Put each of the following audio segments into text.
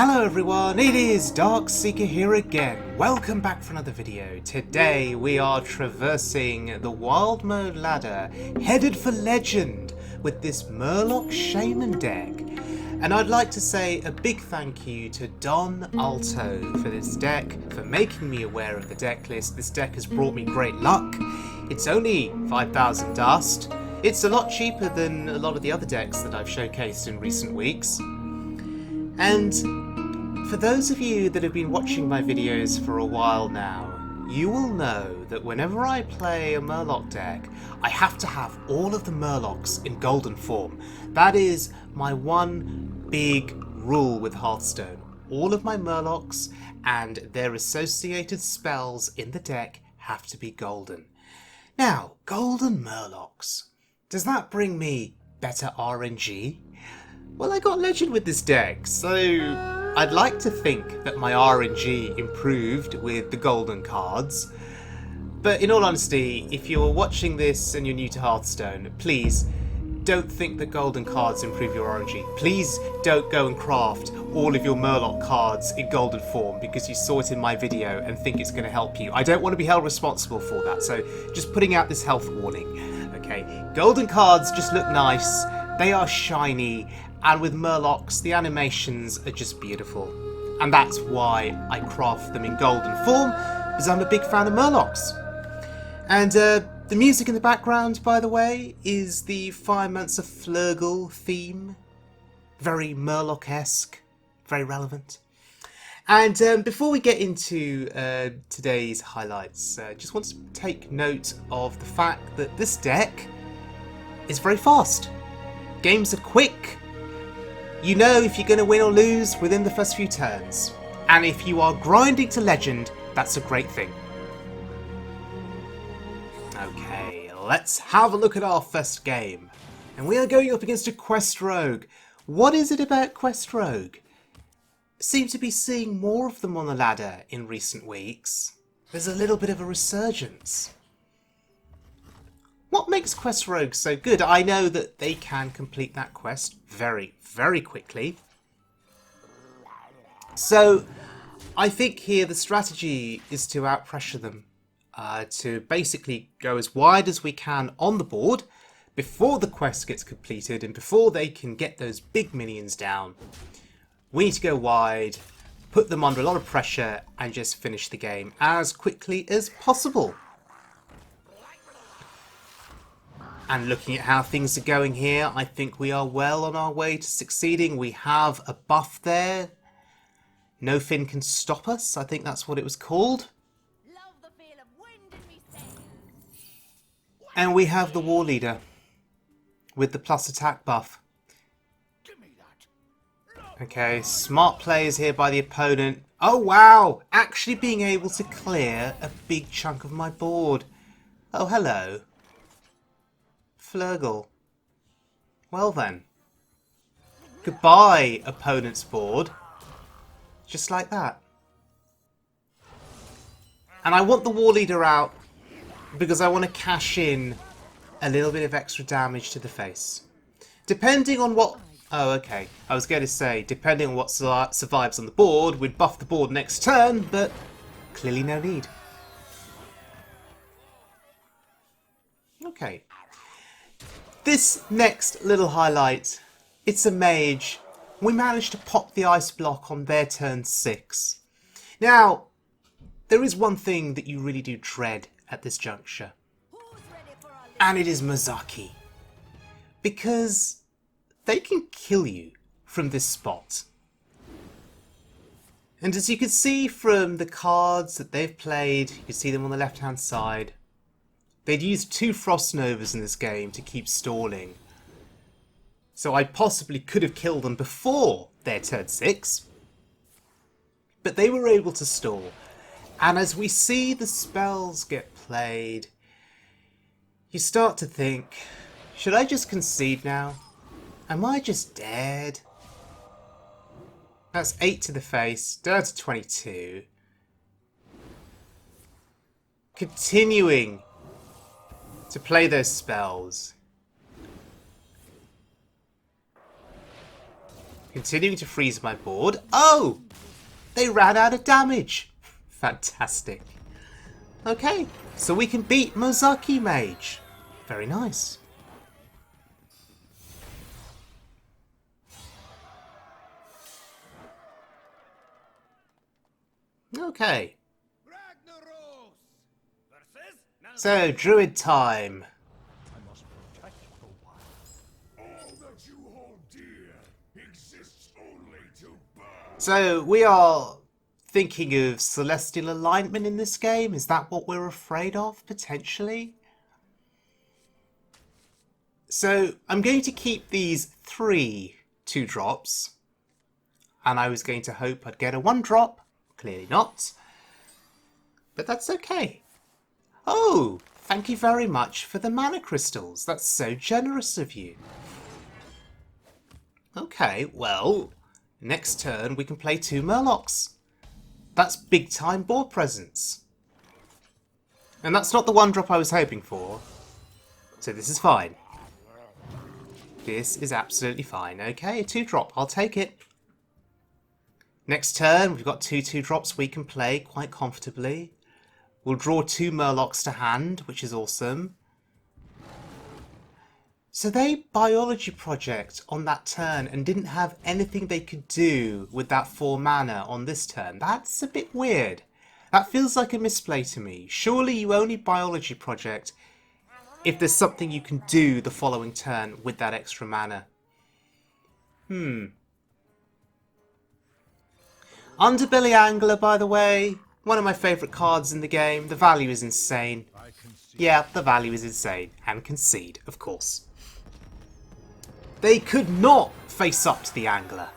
Hello everyone, it is Darkseeker here again. Welcome back for another video. Today we are traversing the Wild Mode ladder, headed for Legend with this Murloc Shaman deck. And I'd like to say a big thank you to DonAlto for this deck, for making me aware of the deck list. This deck has brought me great luck. It's only 5,000 dust. It's a lot cheaper than a lot of the other decks that I've showcased in recent weeks. And for those of you that have been watching my videos for a while now, you will know that whenever I play a Murloc deck, I have to have all of the Murlocs in golden form. That is my one big rule with Hearthstone. All of my Murlocs and their associated spells in the deck have to be golden. Now, golden Murlocs. Does that bring me better RNG? Well, I got Legend with this deck, so I'd like to think that my RNG improved with the golden cards. But in all honesty, if you're watching this and you're new to Hearthstone, please don't think that golden cards improve your RNG. Please don't go and craft all of your Murloc cards in golden form because you saw it in my video and think it's going to help you. I don't want to be held responsible for that, so just putting out this health warning. Okay, golden cards just look nice, they are shiny, and with Murlocs, the animations are just beautiful. And that's why I craft them in golden form, because I'm a big fan of Murlocs. And the music in the background, by the way, is the Firemancer Flurgl theme. Very Murloc-esque, very relevant. And before we get into today's highlights, just want to take note of the fact that this deck is very fast. Games are quick. You know if you're going to win or lose within the first few turns. And if you are grinding to Legend, that's a great thing. Okay, let's have a look at our first game. And we are going up against a Quest Rogue. What is it about Quest Rogue? Seem to be seeing more of them on the ladder in recent weeks. There's a little bit of a resurgence. What makes Quest Rogue so good? I know that they can complete that quest very, very quickly. So I think here the strategy is to outpressure them. To basically go as wide as we can on the board before the quest gets completed and before they can get those big minions down. We need to go wide, put them under a lot of pressure and just finish the game as quickly as possible. And looking at how things are going here, I think we are well on our way to succeeding. We have a buff there. No Fin can stop us. I think that's what it was called. And we have the War Leader with the plus attack buff. Okay, smart plays here by the opponent. Oh wow! Actually being able to clear a big chunk of my board. Oh, hello. Flurgl. Well then. Goodbye, opponent's board. Just like that. And I want the War Leader out because I want to cash in a little bit of extra damage to the face. Depending on what... Oh, okay. I was going to say, depending on what survives on the board, we'd buff the board next turn, but clearly no need. Okay. This next little highlight, it's a mage. We managed to pop the ice block on their turn 6. Now, there is one thing that you really do dread at this juncture. And it is Mozaki. Because they can kill you from this spot. And as you can see from the cards that they've played, you can see them on the left hand side. They'd used 2 Frost Novas in this game to keep stalling. So I possibly could have killed them before their turn 6. But they were able to stall. And as we see the spells get played, you start to think, should I just concede now? Am I just dead? That's 8 to the face, down to 22. Continuing to play those spells. Continuing to freeze my board. Oh! They ran out of damage. Fantastic. Okay, so we can beat Murloc Mage. Very nice. Okay. So, Druid time. So, we are thinking of celestial alignment in this game. Is that what we're afraid of, potentially? So, I'm going to keep these 3 2-drops. And I was going to hope I'd get a 1-drop. Clearly not. But that's okay. Oh, thank you very much for the mana crystals. That's so generous of you. Okay, well, next turn we can play 2 Murlocs. That's big time board presence. And that's not the 1-drop I was hoping for. So this is fine. This is absolutely fine. Okay, a 2-drop. I'll take it. Next turn, we've got 2 2-drops we can play quite comfortably. We'll draw 2 Murlocs to hand, which is awesome. So they Biology Project on that turn and didn't have anything they could do with that 4 mana on this turn. That's a bit weird. That feels like a misplay to me. Surely you only Biology Project if there's something you can do the following turn with that extra mana. Underbelly Angler, by the way, one of my favourite cards in the game. The value is insane. Yeah, the value is insane. And concede, of course. They could not face up to the Angler.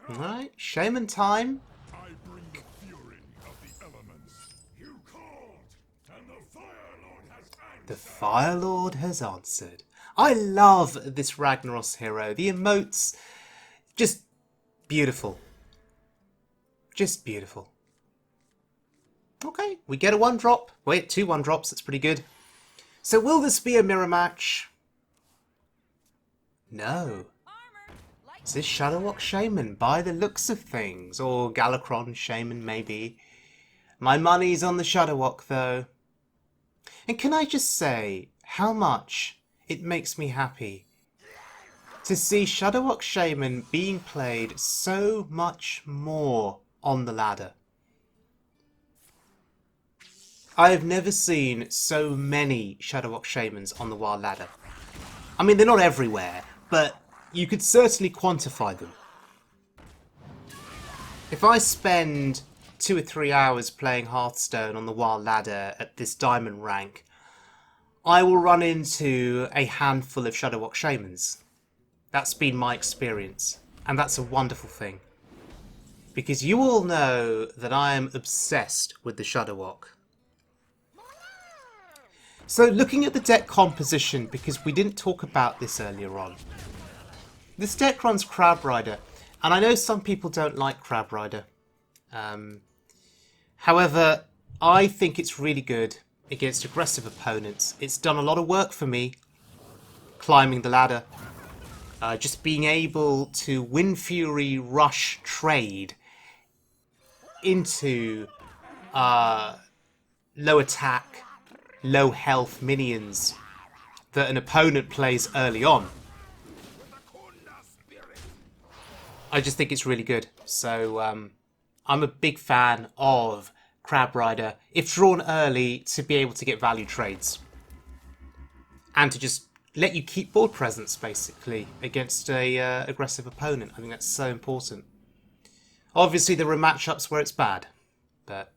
Alright, Shaman time. The Fire Lord has answered. I love this Ragnaros hero. The emotes, just beautiful. Just beautiful. Okay, we get a 1-drop. Wait, 2 1-drops, that's pretty good. So will this be a mirror match? No. Is this Shadowwalk Shaman by the looks of things? Or Galakron Shaman maybe. My money's on the Shadowwalk though. And can I just say how much it makes me happy to see Shadowwalk Shaman being played so much more on the ladder. I have never seen so many Shadowwalk Shamans on the wild ladder. I mean, they're not everywhere, but you could certainly quantify them. If I spend 2 or 3 hours playing Hearthstone on the wild ladder at this diamond rank, I will run into a handful of Shadowwalk Shamans. That's been my experience, and that's a wonderful thing. Because you all know that I am obsessed with the Shadowwalk. So looking at the deck composition, because we didn't talk about this earlier on. This deck runs Crab Rider, and I know some people don't like Crab Rider. However, I think it's really good against aggressive opponents. It's done a lot of work for me, climbing the ladder. Just being able to Wind Fury rush trade into low attack, low health minions that an opponent plays early on. I just think it's really good. So I'm a big fan of Crab Rider, if drawn early, to be able to get value trades. And to just let you keep board presence, basically, against a aggressive opponent. I think that's so important. Obviously, there are matchups where it's bad, but...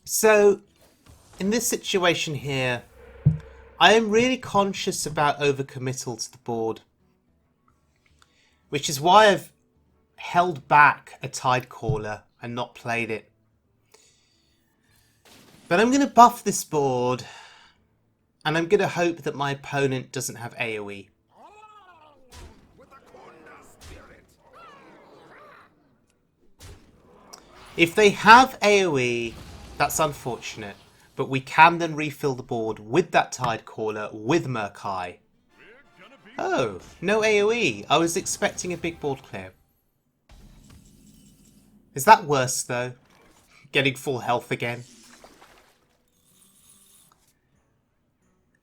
So, in this situation here, I am really conscious about overcommittal to the board. Which is why I've held back a Tidecaller and not played it. But I'm going to buff this board, and I'm going to hope that my opponent doesn't have AoE. If they have AoE, that's unfortunate. But we can then refill the board with that Tidecaller with Murloc. Oh, no AoE. I was expecting a big board clear. Is that worse, though? Getting full health again?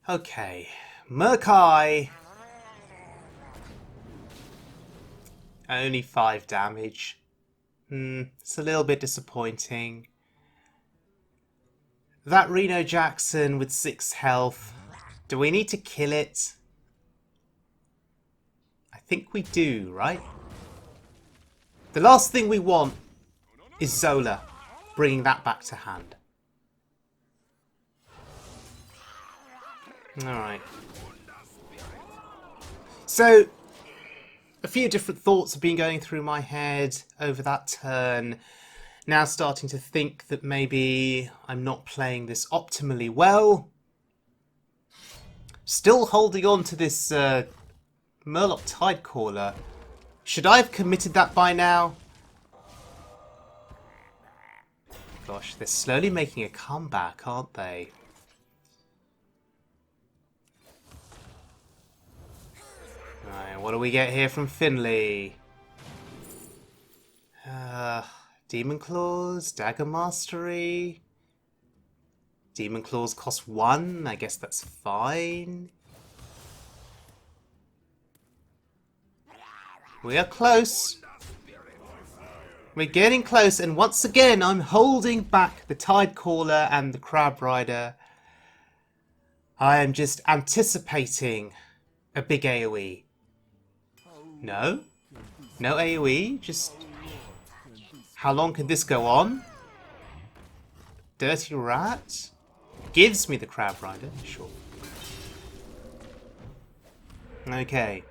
Okay. Murloc. Only 5 damage. It's a little bit disappointing. That Reno Jackson with 6 health. Do we need to kill it? I think we do, right? The last thing we want is Zola bringing that back to hand. Alright. So, a few different thoughts have been going through my head over that turn. Now starting to think that maybe I'm not playing this optimally well. Still holding on to this Murloc Tidecaller. Should I have committed that by now? Gosh, they're slowly making a comeback, aren't they? Right, what do we get here from Finley? Demon Claws, Dagger Mastery. Demon Claws cost 1, I guess that's fine. We are close. We're getting close, and once again I'm holding back the Tidecaller and the Crab Rider. I am just anticipating a big AoE. No? No AoE? Just... how long can this go on? Dirty Rat? Gives me the Crab Rider, sure. Okay.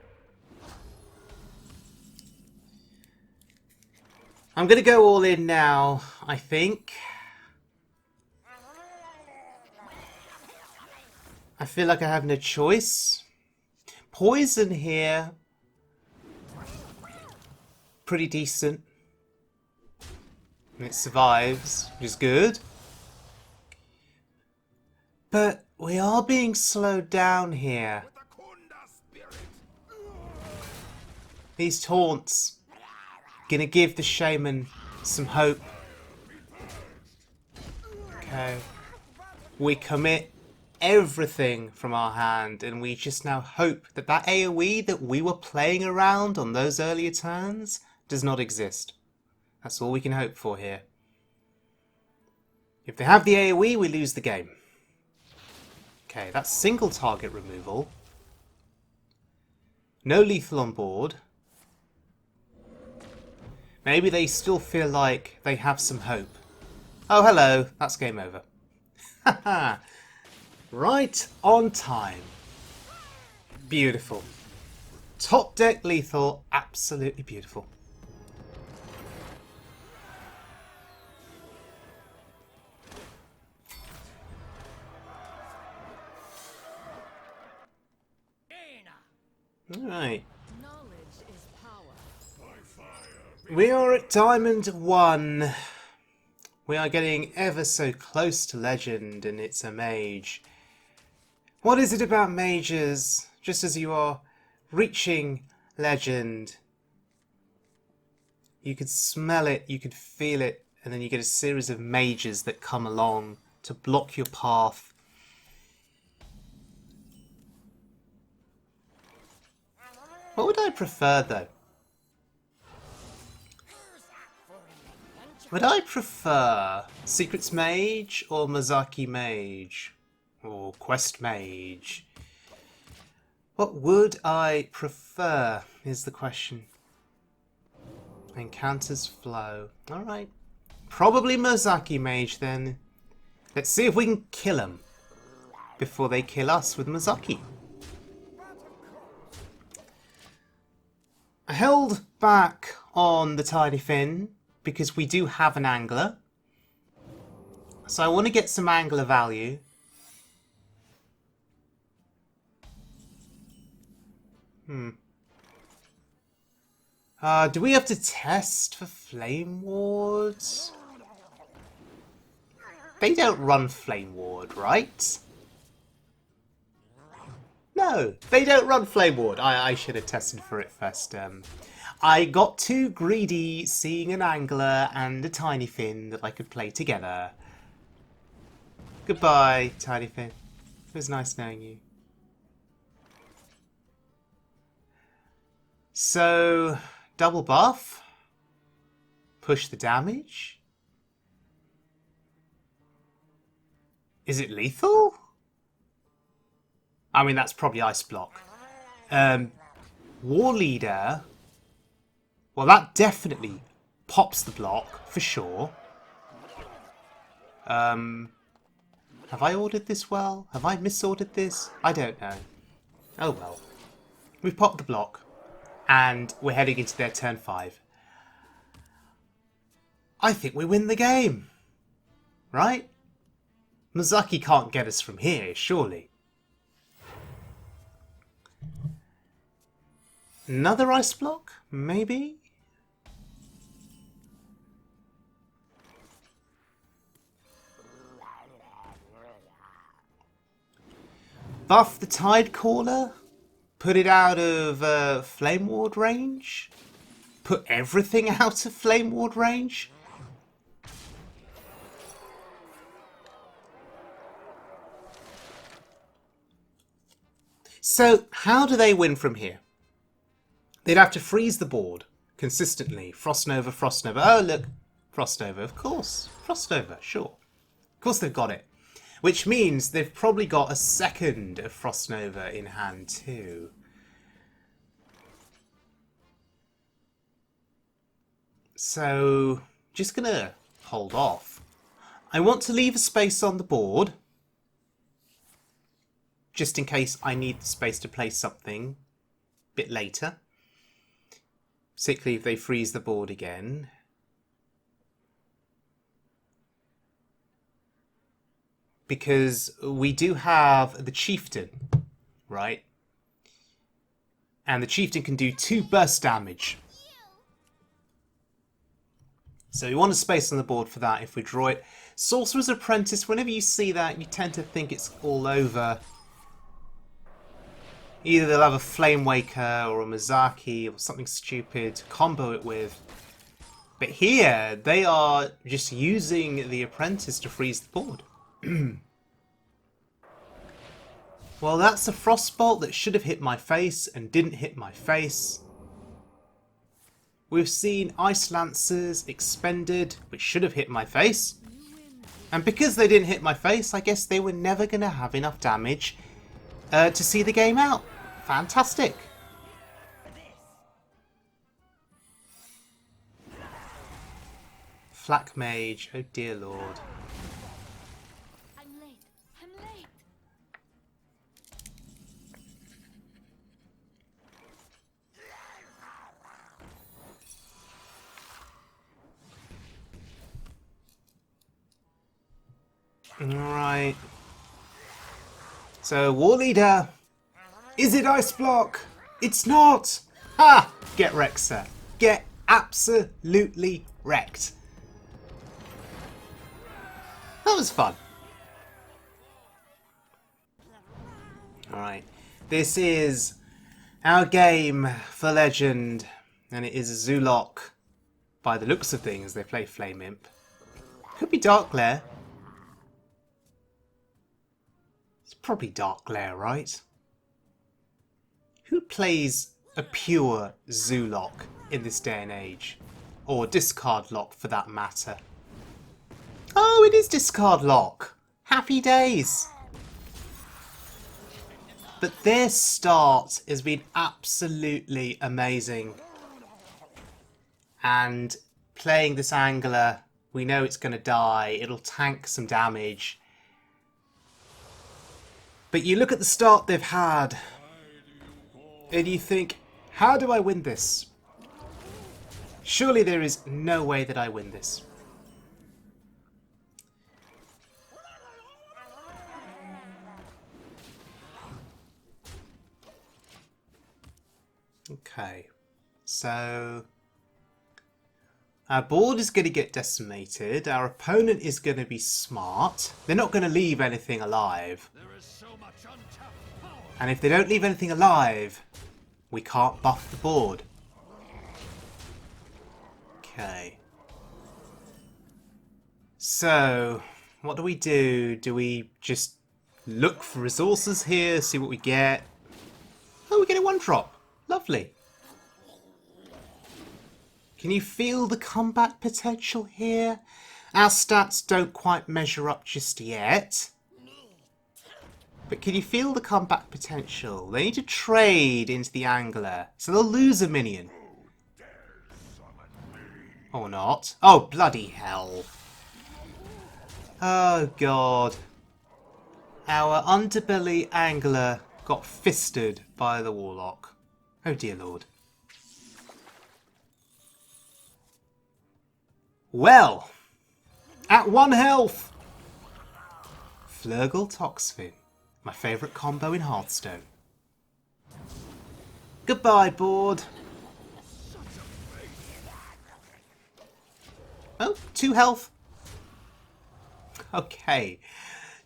I'm gonna go all in now, I think. I feel like I have no choice. Poison here. Pretty decent. And it survives, which is good. But we are being slowed down here. These taunts gonna give the Shaman some hope. Okay. We commit everything from our hand and we just now hope that that AoE that we were playing around on those earlier turns does not exist. That's all we can hope for here. If they have the AoE, we lose the game. Okay, that's single target removal. No lethal on board. Maybe they still feel like they have some hope. Oh, hello. That's game over. Haha. Right on time. Beautiful. Top deck lethal. Absolutely beautiful. Alright. We are at Diamond 1. We are getting ever so close to Legend, and it's a mage. What is it about mages? Just as you are reaching Legend, you could smell it, you could feel it, and then you get a series of mages that come along to block your path. What would I prefer, though? Would I prefer Secrets Mage or Mozaki Mage? Or Quest Mage? What would I prefer is the question. Encounters flow. Alright. Probably Mozaki Mage then. Let's see if we can kill them before they kill us with Mozaki. I held back on the Tidy Fin because we do have an angler. So I want to get some angler value. Do we have to test for Flame Wards? They don't run Flame Ward, right? No, they don't run Flame Ward. I should have tested for it first. I got too greedy seeing an Angler and a Tiny Fin that I could play together. Goodbye, Tiny Fin. It was nice knowing you. So, double buff. Push the damage. Is it lethal? I mean, that's probably Ice Block. War Leader. Well, that definitely pops the block, for sure. Have I ordered this well? Have I misordered this? I don't know. Oh well. We've popped the block. And we're heading into their turn 5. I think we win the game. Right? Muzaki can't get us from here, surely. Another ice block? Maybe? Buff the Tide Caller? Put it out of Flame Ward range? Put everything out of Flame Ward range? So, how do they win from here? They'd have to freeze the board consistently. Frost Nova, Frost Nova. Oh, look. Frost Nova, of course. Frost Nova, sure. Of course they've got it. Which means they've probably got a second of Frost Nova in hand too. So, just going to hold off. I want to leave a space on the board. Just in case I need the space to play something a bit later. Particularly if they freeze the board again. Because we do have the Chieftain, right? And the Chieftain can do 2 burst damage. So we want a space on the board for that if we draw it. Sorcerer's Apprentice, whenever you see that, you tend to think it's all over. Either they'll have a Flame Waker or a Mizaki or something stupid to combo it with. But here, they are just using the Apprentice to freeze the board. Well, that's a Frostbolt that should have hit my face and didn't hit my face. We've seen Ice Lancers expended, which should have hit my face. And because they didn't hit my face, I guess they were never going to have enough damage to see the game out. Fantastic. Flak Mage, oh dear lord. I'm late. I'm late. Alright. So, War Leader. Is it Ice Block? It's not! Ha! Get wrecked, sir. Get absolutely wrecked. That was fun. Alright. This is our game for Legend. And it is a Zoolock. By the looks of things, they play Flame Imp. Could be Dark Glare. It's probably Dark Glare, right? Who plays a pure Zoolock in this day and age? Or Discard Lock for that matter. Oh, it is Discard Lock. Happy days. But their start has been absolutely amazing. And playing this Angler, we know it's going to die. It'll tank some damage. But you look at the start they've had. And you think, how do I win this? Surely there is no way that I win this. Okay, so Our board is going to get decimated. Our opponent is going to be smart. They're not going to leave anything alive. And if they don't leave anything alive, we can't buff the board. Okay. So, what do we do? Do we just look for resources here, see what we get? Oh, we get a 1-drop. Lovely. Can you feel the comeback potential here? Our stats don't quite measure up just yet. But can you feel the comeback potential? They need to trade into the angler, so they'll lose a minion. Or not. Oh, bloody hell. Oh, God. Our underbelly angler got fisted by the warlock. Oh, dear Lord. Well, at 1 health, Flurgl Toxfin, my favourite combo in Hearthstone. Goodbye, board. Oh, 2 health. Okay,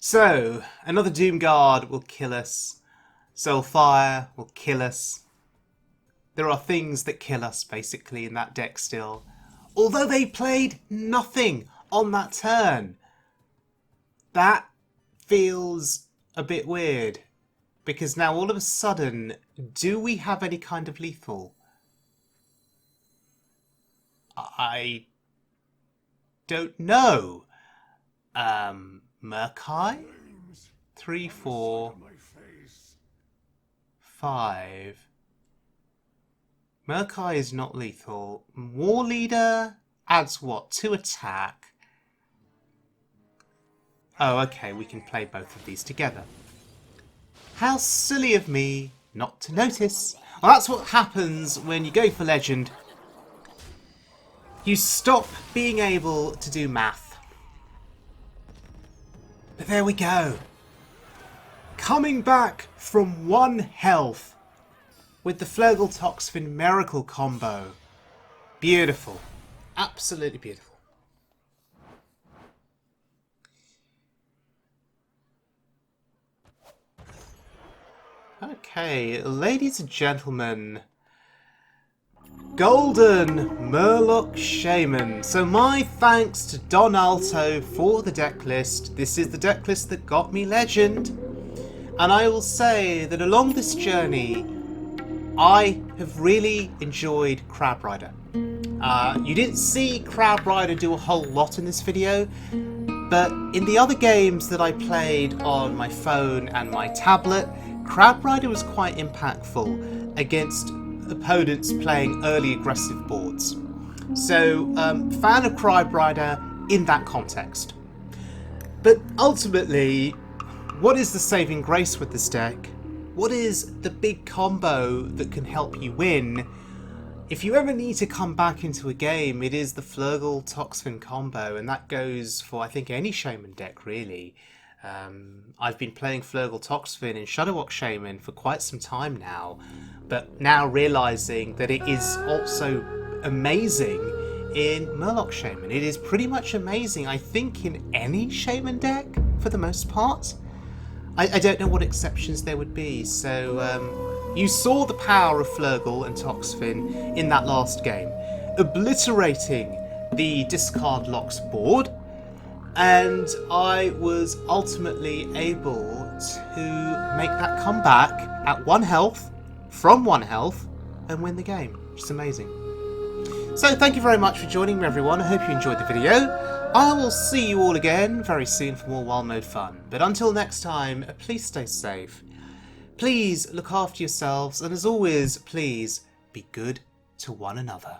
so another Doomguard will kill us. Soulfire will kill us. There are things that kill us, basically, in that deck still. Although they played nothing on that turn. That feels a bit weird. Because now all of a sudden, do we have any kind of lethal? I don't know. Murloc? 3, 4, 5. Murloc is not lethal. War Leader adds what? 2 attack. Oh, okay, we can play both of these together. How silly of me not to notice. Well, that's what happens when you go for Legend. You stop being able to do math. But there we go. Coming back from 1 health. With the Flurgl Toxfin Miracle combo. Beautiful. Absolutely beautiful. Okay, ladies and gentlemen. Golden Murloc Shaman. So my thanks to DonAlto for the deck list. This is the deck list that got me Legend. And I will say that along this journey, I have really enjoyed Crab Rider. You didn't see Crab Rider do a whole lot in this video, but in the other games that I played on my phone and my tablet, Crab Rider was quite impactful against opponents playing early aggressive boards. So, fan of Crab Rider in that context. But ultimately, what is the saving grace with this deck? What is the big combo that can help you win? If you ever need to come back into a game, it is the Flurgl Toxfin combo, and that goes for, I think, any Shaman deck, really. I've been playing Flurgl Toxfin in Shadowwalk Shaman for quite some time now, but now realising that it is also amazing in Murloc Shaman. It is pretty much amazing, I think, in any Shaman deck, for the most part. I don't know what exceptions there would be, so you saw the power of Flurgl and Toxfin in that last game, obliterating the discard locks board, and I was ultimately able to make that comeback at 1 health, from 1 health, and win the game, which is amazing. So thank you very much for joining me, everyone. I hope you enjoyed the video. I will see you all again very soon for more Wild Mode fun. But until next time, please stay safe. Please look after yourselves, and as always, please be good to one another.